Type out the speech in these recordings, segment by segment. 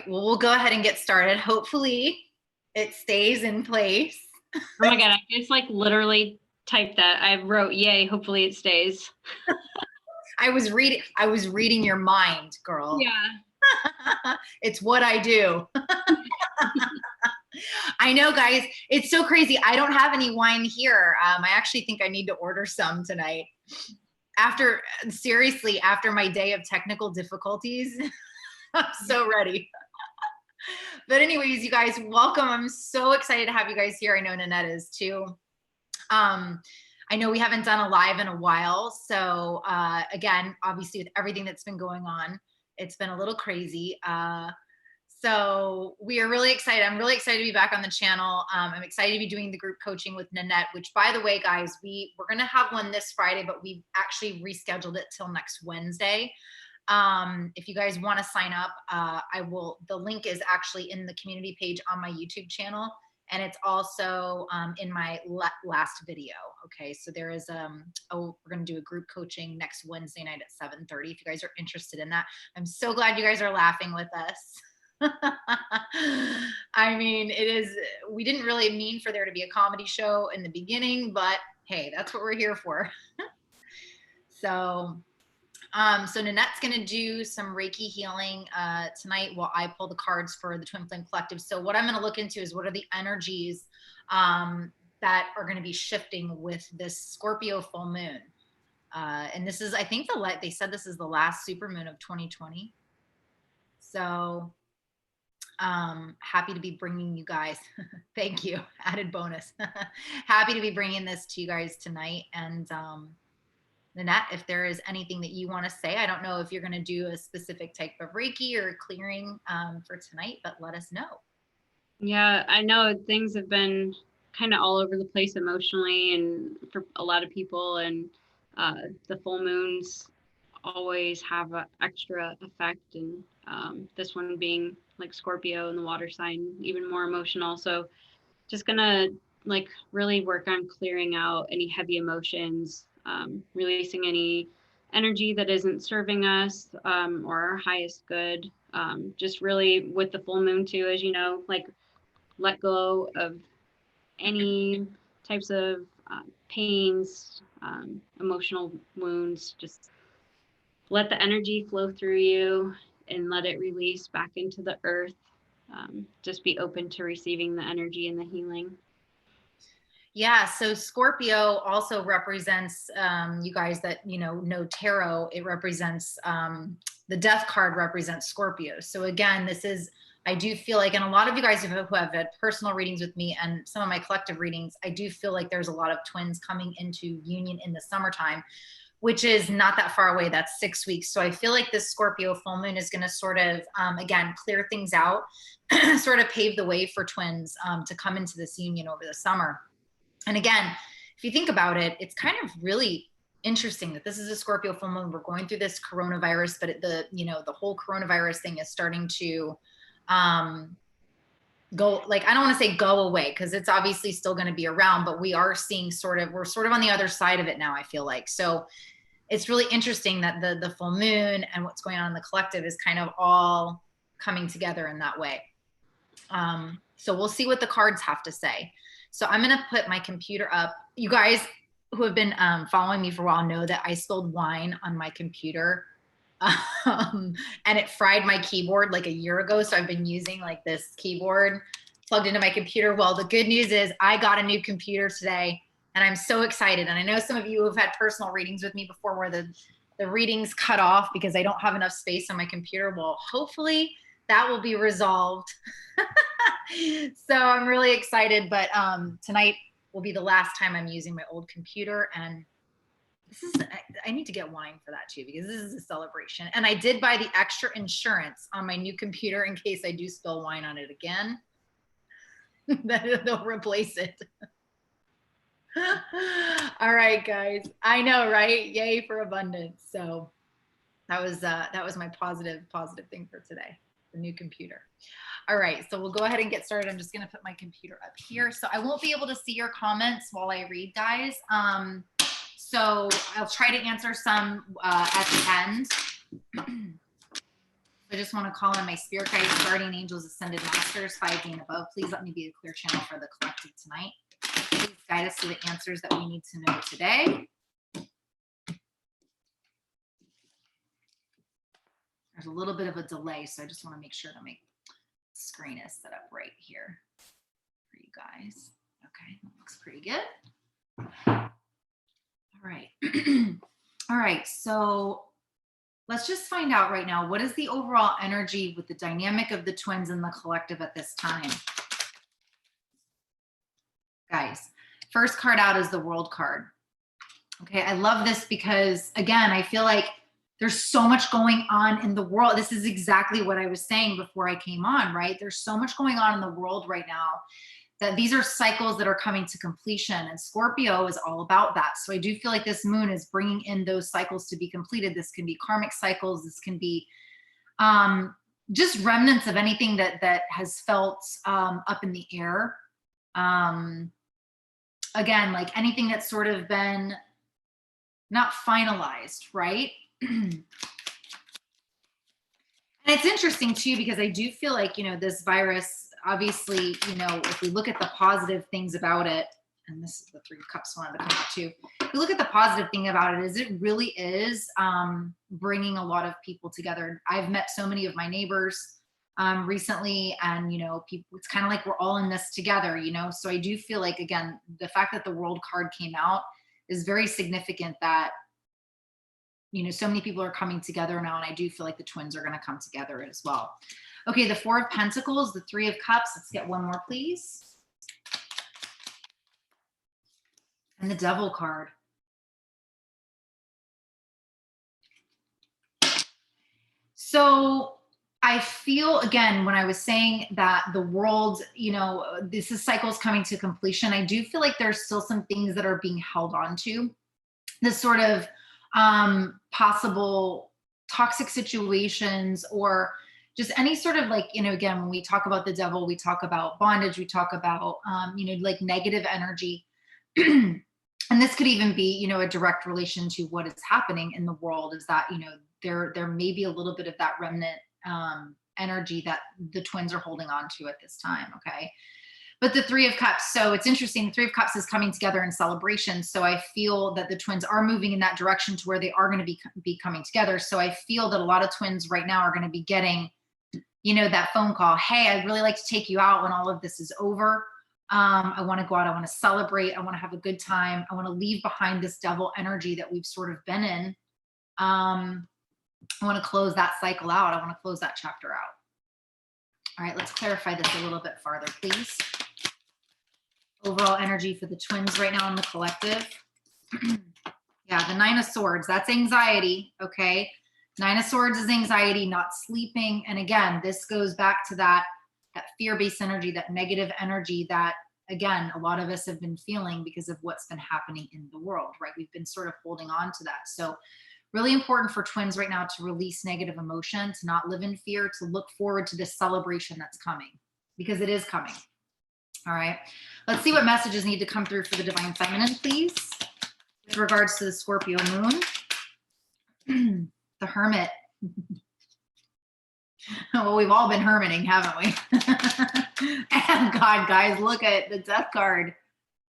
well, we'll go ahead and get started. Hopefully it stays in place. Oh my God, I just like literally typed that. I wrote, yay, hopefully it stays. I was reading your mind, girl. Yeah. It's what I do. I know, guys, it's so crazy. I don't have any wine here. I actually think I need to order some tonight. Seriously, after my day of technical difficulties, I'm so ready. But anyways, you guys, welcome. I'm so excited to have you guys here. I know Nanette is too. I know we haven't done a live in a while. So again, obviously with everything that's been going on, it's been a little crazy. So we are really excited. I'm really excited to be back on the channel. I'm excited to be doing the group coaching with Nanette, which by the way, guys, we're going to have one this Friday, but we've actually rescheduled it till next Wednesday. If you guys want to sign up, the link is actually in the community page on my YouTube channel. And it's also in my last video. Okay, so there is, we're going to do a group coaching next Wednesday night at 7:30. If you guys are interested in that, I'm so glad you guys are laughing with us. I mean, we didn't really mean for there to be a comedy show in the beginning, but hey, that's what we're here for. So Nanette's going to do some Reiki healing tonight while I pull the cards for the Twin Flame Collective. So what I'm going to look into is what are the energies that are going to be shifting with this Scorpio full moon. And this is, I think they said this is the last supermoon of 2020. So happy to be bringing you guys, thank you, added bonus. Happy to be bringing this to you guys tonight. And Nanette, if there is anything that you want to say, I don't know if you're going to do a specific type of Reiki or clearing for tonight, but let us know. Yeah, I know things have been kind of all over the place emotionally and for a lot of people, and the full moons always have an extra effect, and this one being like Scorpio and the water sign, even more emotional. So just gonna like really work on clearing out any heavy emotions, releasing any energy that isn't serving us or our highest good. Just really with the full moon too, as you know, like let go of any types of pains, emotional wounds. Just let the energy flow through you and let it release back into the earth. Just be open to receiving the energy and the healing. Yeah, so Scorpio also represents, you guys that know tarot, it represents, the death card represents Scorpio. So again, I do feel like, and a lot of you guys who have had personal readings with me and some of my collective readings, I do feel like there's a lot of twins coming into union in the summertime, which is not that far away. That's 6 weeks. So I feel like this Scorpio full moon is going to sort of, again, clear things out, sort of pave the way for twins to come into this union over the summer. And again, if you think about it, it's kind of really interesting that this is a Scorpio full moon. We're going through this coronavirus, but the whole coronavirus thing is starting to go, like, I don't want to say go away because it's obviously still going to be around, but we are seeing we're sort of on the other side of it now, I feel like. So it's really interesting that the full moon and what's going on in the collective is kind of all coming together in that way. So we'll see what the cards have to say. So I'm going to put my computer up. You guys who have been following me for a while know that I spilled wine on my computer and it fried my keyboard like a year ago. So I've been using like this keyboard plugged into my computer. Well, the good news is I got a new computer today and I'm so excited. And I know some of you have had personal readings with me before where the readings cut off because I don't have enough space on my computer. Well, hopefully that will be resolved. So I'm really excited, but tonight will be the last time I'm using my old computer, and I need to get wine for that too because this is a celebration. And I did buy the extra insurance on my new computer in case I do spill wine on it again. That they'll replace it. All right, guys. I know, right? Yay for abundance. So that was my positive thing for today, the new computer. All right, so we'll go ahead and get started. I'm just going to put my computer up here. So I won't be able to see your comments while I read, guys. So I'll try to answer some at the end. I just want to call on my spirit guides, guardian angels, ascended masters, 5D and above. Please let me be a clear channel for the collective tonight. Please guide us to the answers that we need to know today. There's a little bit of a delay, so I just want to make sure that my screen is set up right here for you guys. Okay, that looks pretty good. All right. All right, so let's just find out right now, what is the overall energy with the dynamic of the twins in the collective at this time? Guys, first card out is the World card. Okay, I love this because, again, I feel like there's so much going on in the world. This is exactly what I was saying before I came on, right? There's so much going on in the world right now that these are cycles that are coming to completion, and Scorpio is all about that. So I do feel like this moon is bringing in those cycles to be completed. This can be karmic cycles. This can be just remnants of anything that has felt up in the air. Again, like anything that's sort of been not finalized, right? And it's interesting too, because I do feel like, this virus, obviously, if we look at the positive things about it, and this is the Three of Cups wanted to come out too. If we look at the positive thing about it, is it really is bringing a lot of people together. I've met so many of my neighbors recently, and people, it's kind of like we're all in this together, so I do feel like, again, the fact that the World card came out is very significant, that so many people are coming together now, and I do feel like the twins are going to come together as well. Okay, the Four of Pentacles, the Three of Cups. Let's get one more, please. And the Devil card. So I feel, again, when I was saying that the world, this is cycles coming to completion, I do feel like there's still some things that are being held on to. This sort of possible toxic situations, or just any sort of like, again, when we talk about the devil, we talk about bondage, we talk about, like negative energy. And this could even be, a direct relation to what is happening in the world, is that, there may be a little bit of that remnant energy that the twins are holding on to at this time. Okay. But the Three of Cups, so it's interesting. The Three of Cups is coming together in celebration. So I feel that the twins are moving in that direction to where they are going to be coming together. So I feel that a lot of twins right now are going to be getting, that phone call. Hey, I'd really like to take you out when all of this is over. I want to go out. I want to celebrate. I want to have a good time. I want to leave behind this devil energy that we've sort of been in. I want to close that cycle out. I want to close that chapter out. All right, let's clarify this a little bit farther, please. Overall energy for the twins right now in the collective. Yeah, the Nine of Swords, that's anxiety, okay? Nine of Swords is anxiety, not sleeping. And again, this goes back to that fear-based energy, that negative energy that, again, a lot of us have been feeling because of what's been happening in the world, right? We've been sort of holding on to that. So really important for twins right now to release negative emotion, to not live in fear, to look forward to this celebration that's coming, because it is coming. All right, let's see what messages need to come through for the Divine Feminine, please, with regards to the Scorpio moon. The Hermit. Well, we've all been hermiting, haven't we? And God, guys, look at the Death card.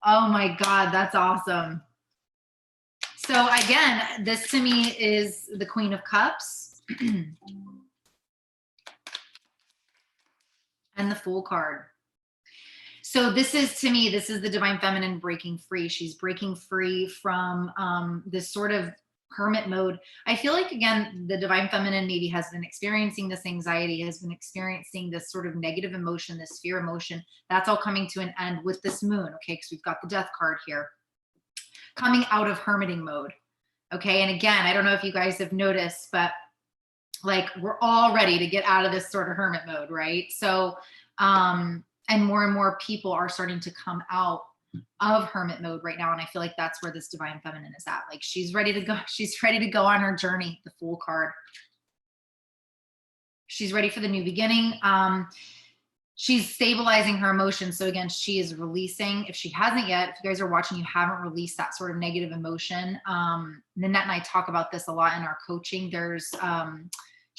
Oh my God, that's awesome. So again, this to me is the Queen of Cups. And the Fool card. So this is, to me, this is the Divine Feminine breaking free. She's breaking free from this sort of hermit mode. I feel like, again, the Divine Feminine maybe has been experiencing this anxiety, has been experiencing this sort of negative emotion, this fear emotion. That's all coming to an end with this moon, okay? Because we've got the Death card here. Coming out of hermiting mode, okay? And again, I don't know if you guys have noticed, but like we're all ready to get out of this sort of hermit mode, right? So, and more people are starting to come out of hermit mode right now. And I feel like that's where this Divine Feminine is at. Like she's ready to go. She's ready to go on her journey. The Fool card. She's ready for the new beginning. She's stabilizing her emotions. So again, she is releasing. If she hasn't yet, if you guys are watching, you haven't released that sort of negative emotion. Nanette and I talk about this a lot in our coaching.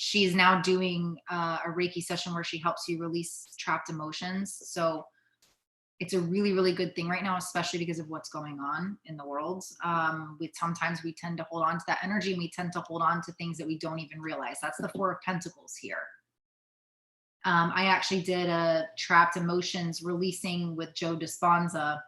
she's now doing a Reiki session where she helps you release trapped emotions. So it's a really, really good thing right now, especially because of what's going on in the world. Sometimes we tend to hold on to that energy, and we tend to hold on to things that we don't even realize. That's the Four of Pentacles here. I actually did a trapped emotions releasing with Joe Dispenza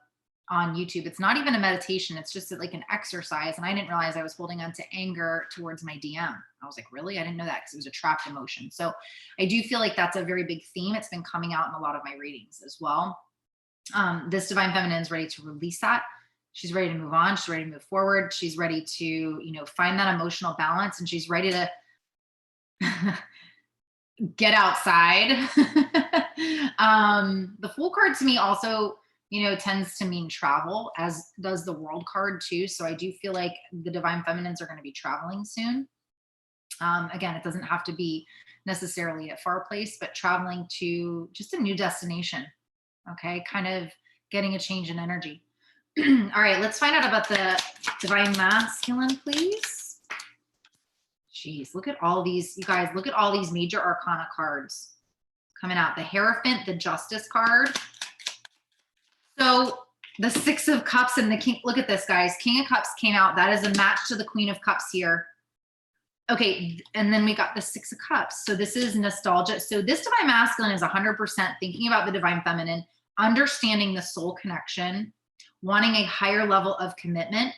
on YouTube. It's not even a meditation. It's just like an exercise. And I didn't realize I was holding on to anger towards my DM. I was like, really? I didn't know that, because it was a trapped emotion. So I do feel like that's a very big theme. It's been coming out in a lot of my readings as well. This divine feminine is ready to release that. She's ready to move on. She's ready to move forward. She's ready to, you know, find that emotional balance, and she's ready to get outside. The Fool card to me also, you know, tends to mean travel, as does the World card too. So I do feel like the divine feminines are going to be traveling soon. Again, it doesn't have to be necessarily a far place, but traveling to just a new destination. Okay, kind of getting a change in energy. All right, let's find out about the divine masculine, please. Jeez, look at all these, you guys, look at all these major arcana cards coming out. The Hierophant, the Justice card. So the Six of Cups and the King, look at this, guys. King of Cups came out. That is a match to the Queen of Cups here. Okay, and then we got the Six of Cups. So this is nostalgia. So this divine masculine is 100% thinking about the divine feminine, understanding the soul connection, wanting a higher level of commitment,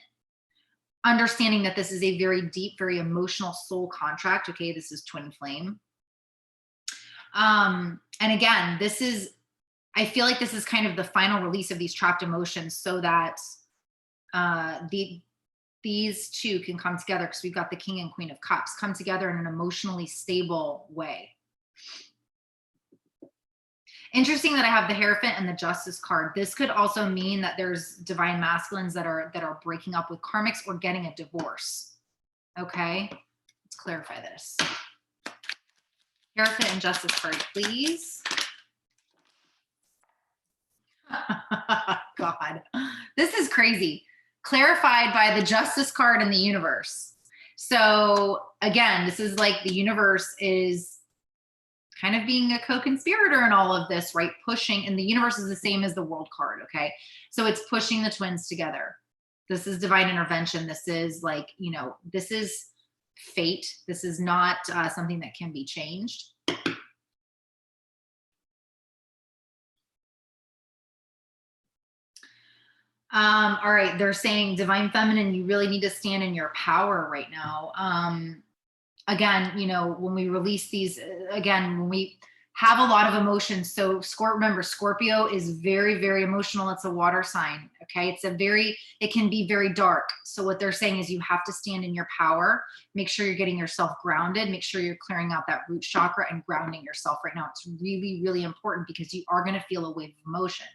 understanding that this is a very deep, very emotional soul contract. Okay, this is twin flame. And again, this is, I feel like this is kind of the final release of these trapped emotions, so that these two can come together, because we've got the King and Queen of Cups come together in an emotionally stable way. Interesting that I have the Hierophant and the Justice card. This could also mean that there's divine masculines that are breaking up with karmics or getting a divorce. Okay, let's clarify this. Hierophant and Justice card, please. God, this is crazy. Clarified by the Justice card in the universe. So again, this is like the universe is kind of being a co-conspirator in all of this, right? Pushing, and the universe is the same as the World card, okay? So it's pushing the twins together. This is divine intervention. This is like, you know, this is fate. This is not something that can be changed. All right, they're saying divine feminine, you really need to stand in your power right now. Again, you know, when we release these, again, when we have a lot of emotions. So remember, Scorpio is very, very emotional. It's a water sign. Okay. It can be very dark. So what they're saying is you have to stand in your power, make sure you're getting yourself grounded, make sure you're clearing out that root chakra and grounding yourself right now. It's really, really important, because you are going to feel a wave of emotion.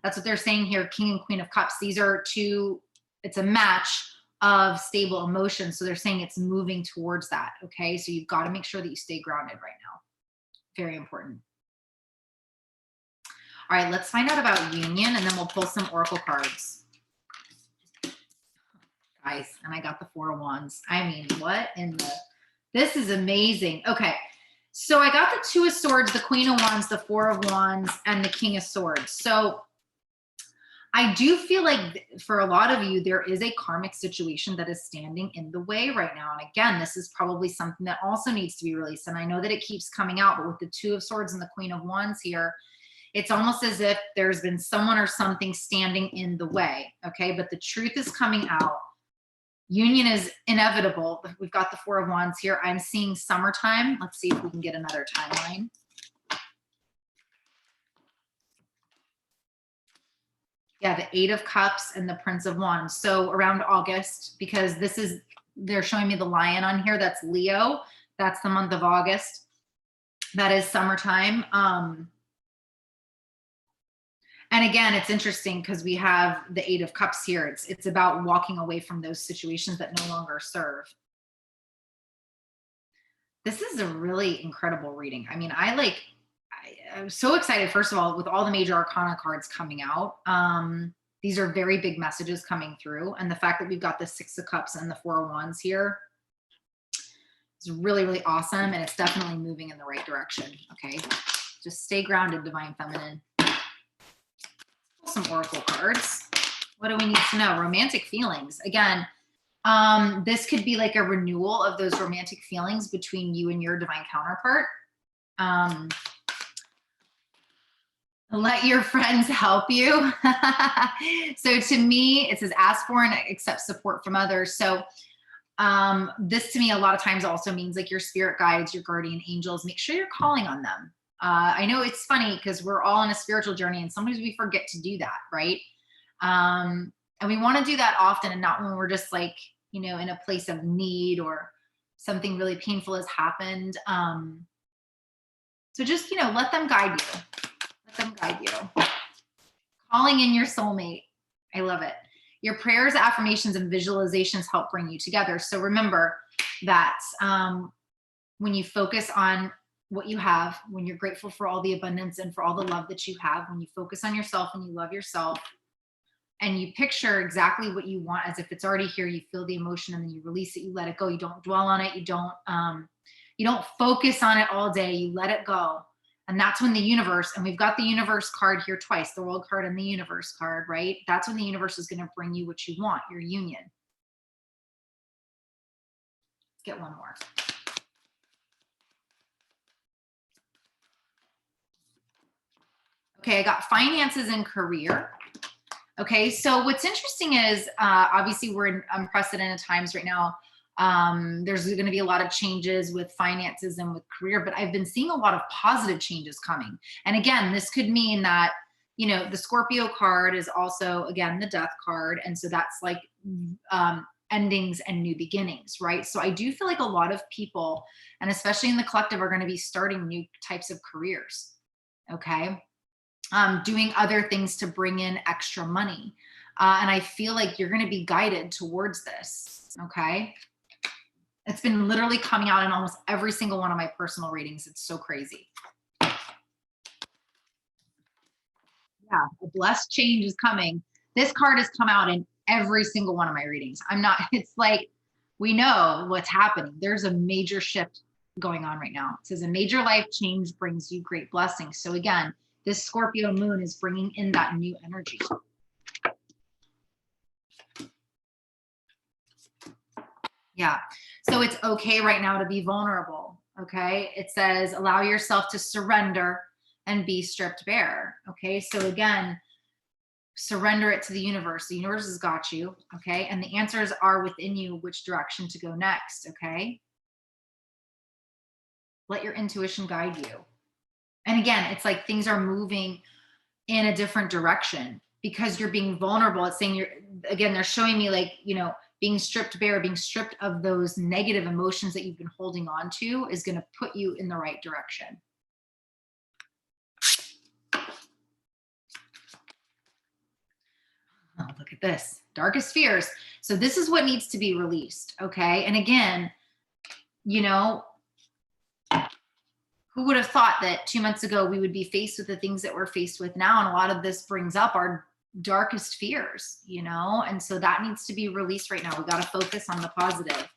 That's what they're saying here. King and Queen of Cups. These are two, it's a match of stable emotions. So they're saying it's moving towards that. Okay. So you've got to make sure that you stay grounded right now. Very important. All right, let's find out about union, and then we'll pull some oracle cards. Guys, and I got the Four of Wands. I mean, what in the, this is amazing. Okay. So I got the Two of Swords, the Queen of Wands, the Four of Wands, and the King of Swords. So I do feel like for a lot of you, there is a karmic situation that is standing in the way right now. And again, this is probably something that also needs to be released. And I know that it keeps coming out, but with the Two of Swords and the Queen of Wands here, it's almost as if there's been someone or something standing in the way. Okay. But the truth is coming out. Union is inevitable. We've got the Four of Wands here. I'm seeing summertime. Let's see if we can get another timeline. Yeah, the Eight of Cups and the Prince of Wands. So around August, because this is, they're showing me the lion on here. That's Leo. That's the month of August. That is summertime. And again, it's interesting because we have the Eight of Cups here. It's about walking away from those situations that no longer serve. This is a really incredible reading. I mean, I'm so excited, first of all, with all the major arcana cards coming out. These are very big messages coming through. And the fact that we've got the Six of Cups and the Four of Wands here It's really, really awesome. And it's definitely moving in the right direction. Okay. Just stay grounded, Divine Feminine. Pull some oracle cards. What do we need to know? Romantic feelings. Again, this could be like a renewal of those romantic feelings between you and your divine counterpart. Let your friends help you. So to me, it says ask for and accept support from others. So this to me a lot of times also means like your spirit guides, your guardian angels, make sure you're calling on them. I know it's funny because we're all on a spiritual journey and sometimes we forget to do that, right? And we want to do that often and not when we're just like, you know, in a place of need or something really painful has happened. So just, you know, let them guide you. Let them guide you. Calling in your soulmate. I love it. Your prayers, affirmations, and visualizations help bring you together. So remember that when you focus on what you have, when you're grateful for all the abundance and for all the love that you have, when you focus on yourself and you love yourself, and you picture exactly what you want as if it's already here, you feel the emotion and then you release it, you let it go. You don't dwell on it. You don't focus on it all day. You let it go. And that's when the universe, and we've got the universe card here twice, the world card and the universe card, right? That's when the universe is going to bring you what you want, your union. Let's get one more. Okay, I got finances and career. Okay, so what's interesting is obviously we're in unprecedented times right now. There's going to be a lot of changes with finances and with career, but I've been seeing a lot of positive changes coming. And again, this could mean that, you know, the Scorpio card is also, again, the death card. And so that's like endings and new beginnings, right? So I do feel like a lot of people, and especially in the collective, are going to be starting new types of careers. Okay. Doing other things to bring in extra money. And I feel like you're going to be guided towards this. Okay. It's been literally coming out in almost every single one of my personal readings. It's so crazy. Yeah, a blessed change is coming. This card has come out in every single one of my readings. It's like, we know what's happening. There's a major shift going on right now. It says a major life change brings you great blessings. So again, this Scorpio moon is bringing in that new energy. Yeah. So it's okay right now to be vulnerable. Okay. It says allow yourself to surrender and be stripped bare. Okay. So again, surrender it to the universe. The universe has got you. Okay. And the answers are within you, which direction to go next. Okay. Let your intuition guide you. And again, it's like things are moving in a different direction because you're being vulnerable. It's saying they're showing me like, you know, being stripped bare, being stripped of those negative emotions that you've been holding on to is going to put you in the right direction. Oh, look at this. Darkest fears. So this is what needs to be released. Okay. And again, you know, who would have thought that 2 months ago we would be faced with the things that we're faced with now? And a lot of this brings up our darkest fears, you know? And so that needs to be released right now. We got to focus on the positive.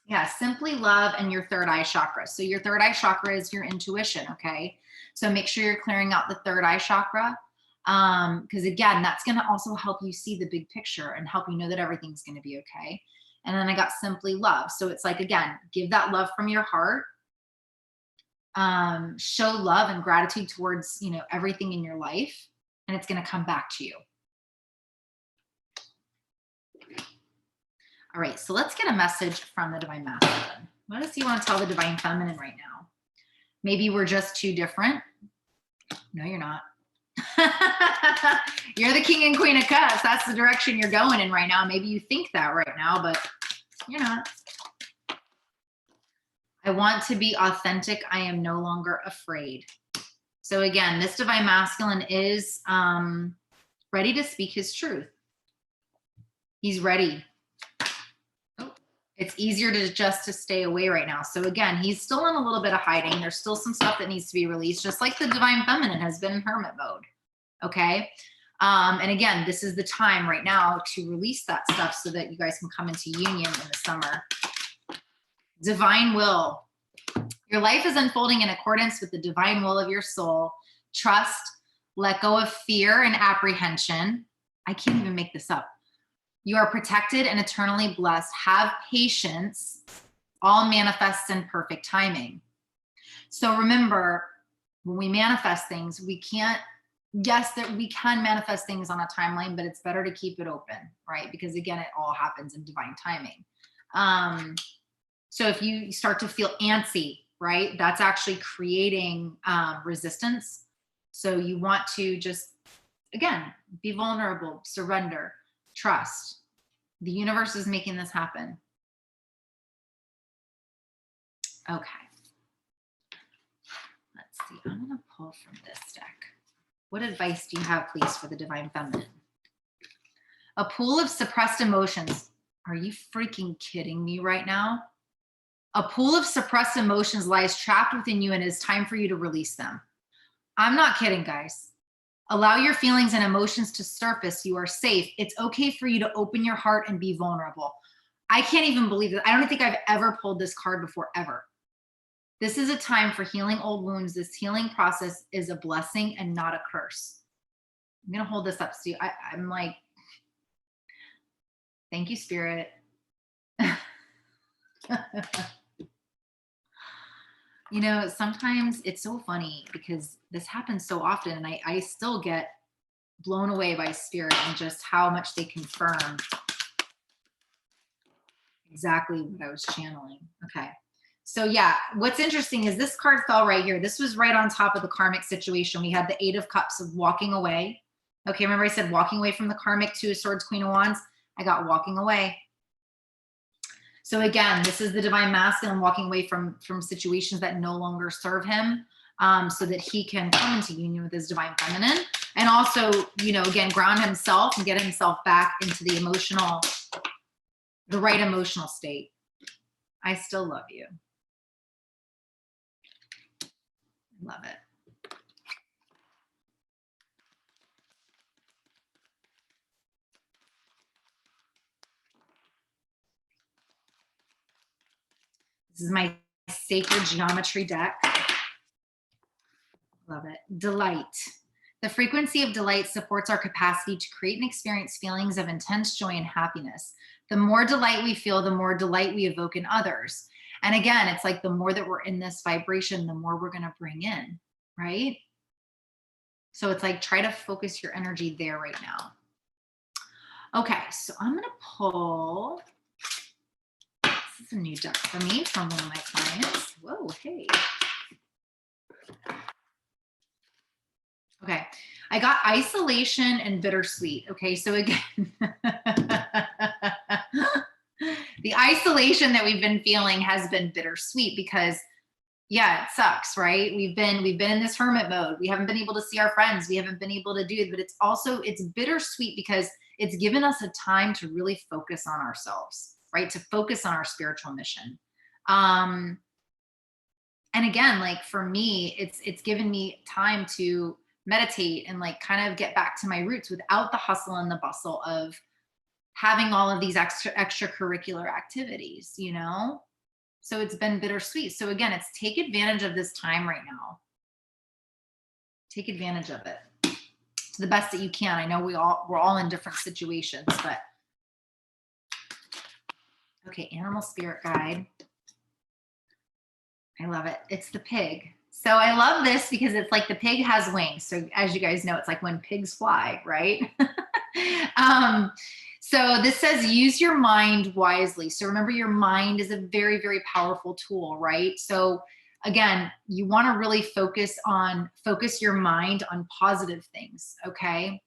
Yeah, simply love and your third eye chakra. So your third eye chakra is your intuition, okay? So make sure you're clearing out the third eye chakra. Because again, that's going to also help you see the big picture and help you know that everything's going to be okay. And then I got simply love. So it's like, again, give that love from your heart. Show love and gratitude towards, you know, everything in your life, and it's going to come back to you. All right. So let's get a message from the Divine Masculine. What does he want to tell the Divine Feminine right now? Maybe we're just too different. No, you're not. You're the King and Queen of Cups. That's the direction you're going in right now. Maybe you think that right now, but you're not. I want to be authentic. I am no longer afraid. So again, this Divine Masculine is ready to speak his truth. He's ready. Oh, it's easier to stay away right now. So again, he's still in a little bit of hiding. There's still some stuff that needs to be released, just like the Divine Feminine has been in hermit mode. Okay. And again, this is the time right now to release that stuff so that you guys can come into union in the summer. Divine will. Your life is unfolding in accordance with the divine will of your soul. Trust, let go of fear and apprehension. I can't even make this up. You are protected and eternally blessed. Have patience. All manifests in perfect timing. So remember, when we manifest things, we can't, yes, that we can manifest things on a timeline, but it's better to keep it open, right? Because again, it all happens in divine timing. So if you start to feel antsy, right, that's actually creating resistance. So you want to just, again, be vulnerable, surrender, trust. The universe is making this happen. Okay. Let's see. I'm going to pull from this deck. What advice do you have, please, for the divine feminine? A pool of suppressed emotions. Are you freaking kidding me right now? A pool of suppressed emotions lies trapped within you and it is time for you to release them. I'm not kidding, guys. Allow your feelings and emotions to surface. You are safe. It's okay for you to open your heart and be vulnerable. I can't even believe that. I don't think I've ever pulled this card before, ever. This is a time for healing old wounds. This healing process is a blessing and not a curse. I'm going to hold this up to you. I'm like, thank you, Spirit. You know, sometimes it's so funny because this happens so often and I still get blown away by Spirit and just how much they confirm exactly what I was channeling. Okay. So yeah, what's interesting is this card fell right here. This was right on top of the karmic situation. We had the 8 of Cups of walking away. Okay, remember I said walking away from the karmic, 2 of Swords, Queen of Wands. I got walking away. So again, this is the divine masculine walking away from situations that no longer serve him, so that he can come into union with his divine feminine. And also, you know, again, ground himself and get himself back into the right emotional state. I still love you. Love it. This is my sacred geometry deck. Love it. Delight. The frequency of delight supports our capacity to create and experience feelings of intense joy and happiness. The more delight we feel, the more delight we evoke in others. And again, it's like the more that we're in this vibration, the more we're going to bring in, right? So it's like, try to focus your energy there right now. Okay, so I'm going to pull, this is a new deck for me from one of my clients. Whoa, hey. Okay, I got isolation and bittersweet. Okay, so again, the isolation that we've been feeling has been bittersweet because, yeah, it sucks, right? We've been in this hermit mode. We haven't been able to see our friends. We haven't been able to do it, but it's bittersweet because it's given us a time to really focus on ourselves, right? To focus on our spiritual mission. And again, like for me, it's given me time to meditate and like kind of get back to my roots without the hustle and the bustle of having all of these extracurricular activities, you know? So it's been bittersweet. So again, it's take advantage of this time right now. Take advantage of it to the best that you can. I know we're all in different situations, but okay, animal spirit guide. I love it. It's the pig. So I love this because it's like the pig has wings. So as you guys know, it's like when pigs fly, right? So this says use your mind wisely. So remember, your mind is a very, very powerful tool, right? So again, you want to really focus your mind on positive things, okay?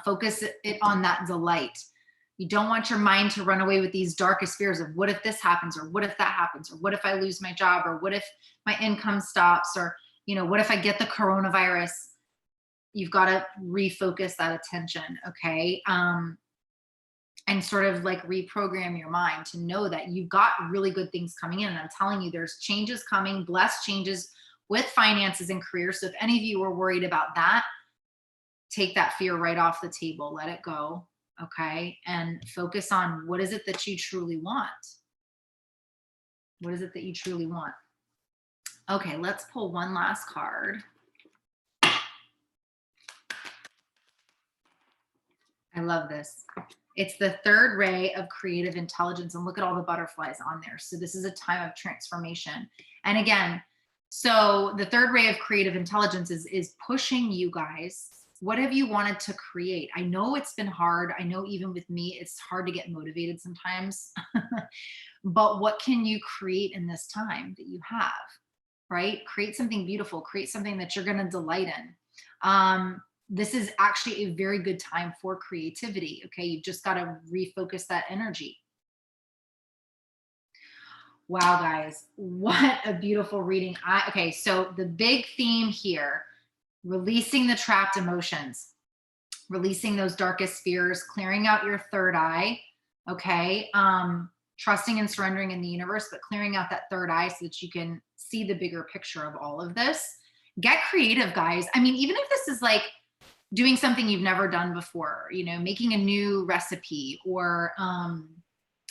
Focus it on that delight. You don't want your mind to run away with these darkest fears of what if this happens, or what if that happens, or what if I lose my job, or what if my income stops, or, you know, what if I get the coronavirus? You've got to refocus that attention, okay? And sort of like reprogram your mind to know that you've got really good things coming in. And I'm telling you, there's changes coming, blessed changes with finances and career. So if any of you are worried about that, take that fear right off the table, let it go. Okay. And focus on what is it that you truly want? What is it that you truly want? Okay, let's pull one last card. I love this. It's the third ray of creative intelligence. And look at all the butterflies on there. So this is a time of transformation. And again, so the third ray of creative intelligence is pushing you guys. What have you wanted to create? I know it's been hard. I know even with me, it's hard to get motivated sometimes. But what can you create in this time that you have, right? Create something beautiful, create something that you're going to delight in. This is actually a very good time for creativity. Okay. You've just got to refocus that energy. Wow, guys, what a beautiful reading. Okay. So the big theme here, releasing the trapped emotions, releasing those darkest fears, clearing out your third eye. Okay. Trusting and surrendering in the universe, but clearing out that third eye so that you can see the bigger picture of all of this. Get creative, guys. I mean, even if this is like doing something you've never done before, you know, making a new recipe, or,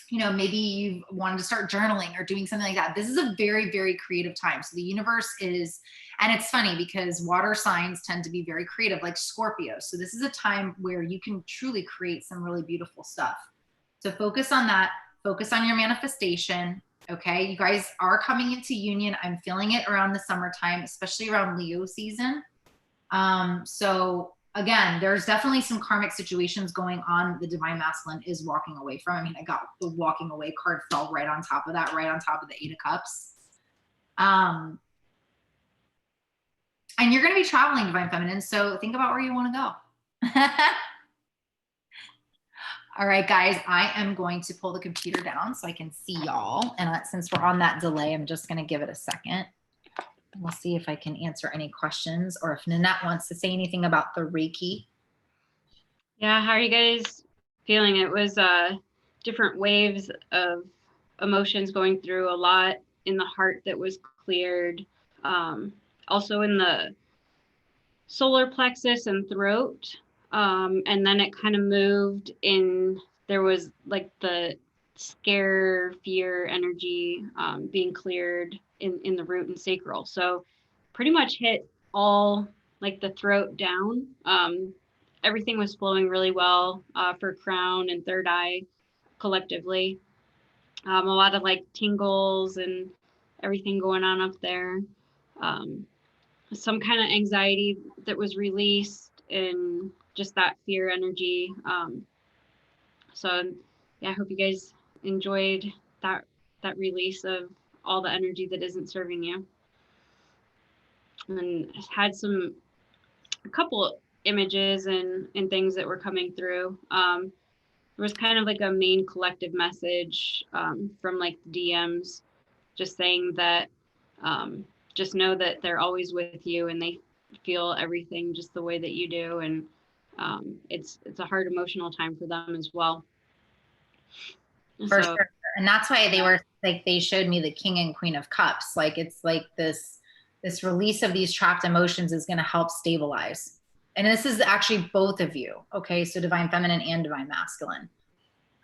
you know, maybe you wanted to start journaling or doing something like that. This is a very, very creative time. So the universe is, and it's funny because water signs tend to be very creative, like Scorpio. So this is a time where you can truly create some really beautiful stuff. So focus on that. Focus on your manifestation. Okay. You guys are coming into union. I'm feeling it around the summertime, especially around Leo season. So again, there's definitely some karmic situations going on. The divine masculine is walking away from. I mean, I got the walking away card fell right on top of that, right on top of the 8 of Cups. And you're going to be traveling, divine feminine. So think about where you want to go. All right, guys, I am going to pull the computer down so I can see y'all. And since we're on that delay, I'm just going to give it a second. We'll see if I can answer any questions, or if Nanette wants to say anything about the Reiki. Yeah, how are you guys feeling? It was different waves of emotions going through, a lot in the heart that was cleared, also in the solar plexus and throat, and then it kind of moved in. There was like the scare, fear energy being cleared in the root and sacral. So pretty much hit all like the throat down. Everything was flowing really well for crown and third eye collectively. A lot of like tingles and everything going on up there. Some kind of anxiety that was released, and just that fear energy. So yeah, I hope you guys enjoyed that release of all the energy that isn't serving you. And had a couple images and things that were coming through. There was kind of like a main collective message from like DMs, just saying that just know that they're always with you and they feel everything just the way that you do. And it's a hard emotional time for them as well. For sure. And that's why they were like, they showed me the King and Queen of Cups. Like, it's like this release of these trapped emotions is going to help stabilize. And this is actually both of you. Okay. So divine feminine and divine masculine.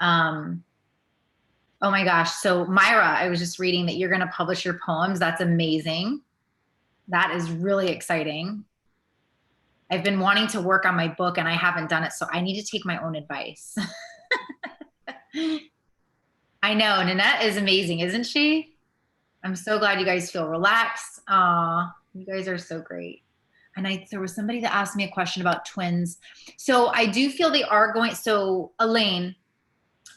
Oh my gosh. So Myra, I was just reading that you're going to publish your poems. That's amazing. That is really exciting. I've been wanting to work on my book and I haven't done it. So I need to take my own advice. I know. Nanette is amazing, isn't she? I'm so glad you guys feel relaxed. You guys are so great. And there was somebody that asked me a question about twins. So I do feel they are going. So Elaine,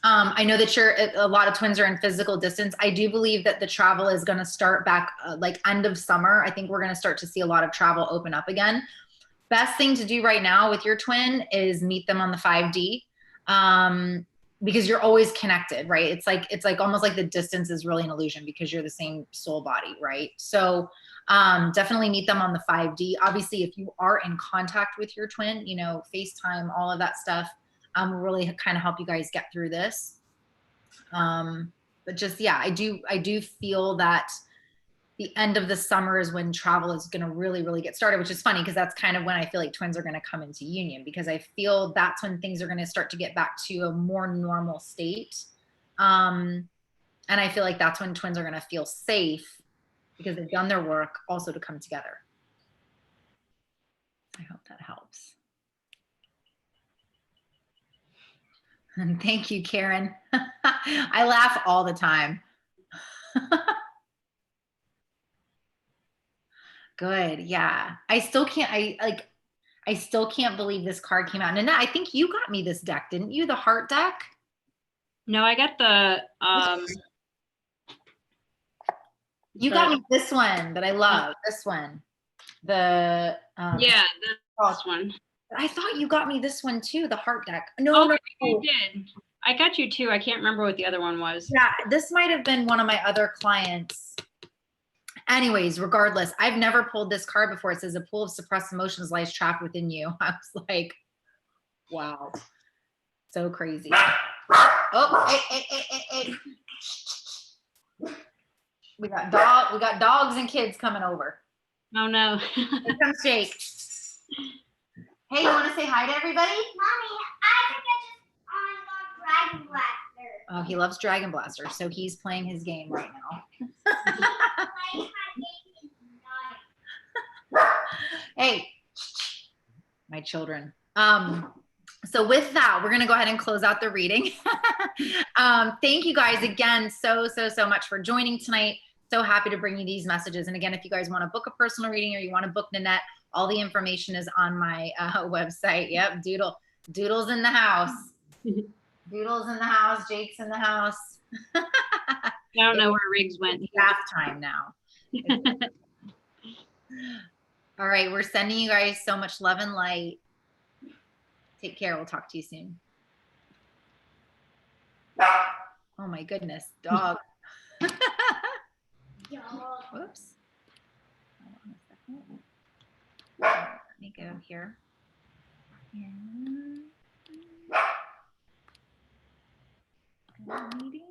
I know that a lot of twins are in physical distance. I do believe that the travel is going to start back like end of summer. I think we're going to start to see a lot of travel open up again. Best thing to do right now with your twin is meet them on the 5D. Because you're always connected, right? It's like almost like the distance is really an illusion because you're the same soul body, right? So definitely meet them on the 5D. Obviously, if you are in contact with your twin, you know, FaceTime, all of that stuff will really kind of help you guys get through this. But just, yeah, I do feel that the end of the summer is when travel is going to really, really get started, which is funny because that's kind of when I feel like twins are going to come into union, because I feel that's when things are going to start to get back to a more normal state. And I feel like that's when twins are going to feel safe because they've done their work also to come together. I hope that helps. And thank you, Karen. I laugh all the time. Good. Yeah. I still can't, I still can't believe this card came out. And Nanette, I think you got me this deck, didn't you? The heart deck? No, I got the you got me this one that I love. This one. The yeah, this one. I thought you got me this one too, the heart deck. No, oh, no, you did. I got you too. I can't remember what the other one was. Yeah, this might have been one of my other clients. Anyways, regardless, I've never pulled this card before. It says a pool of suppressed emotions lies trapped within you. I was like, wow, so crazy. Oh, hey. We got dogs and kids coming over. Oh no. Here comes Jake. Hey, you want to say hi to everybody? Mommy, I think I just Dragon Blaster. Oh, he loves Dragon Blaster, so he's playing his game right now. Hey, my children. So with that, we're going to go ahead and close out the reading. Thank you guys again so much for joining tonight. So happy to bring you these messages. And again, if you guys want to book a personal reading or you want to book Nanette, all the information is on my website. Yep, Doodle's in the house. Doodle's in the house. Jake's in the house. I don't know where Riggs went. It's bath time now. All right, we're sending you guys so much love and light. Take care. We'll talk to you soon. Oh my goodness, dog. Whoops. Hold on a second. Let me go here. And meeting.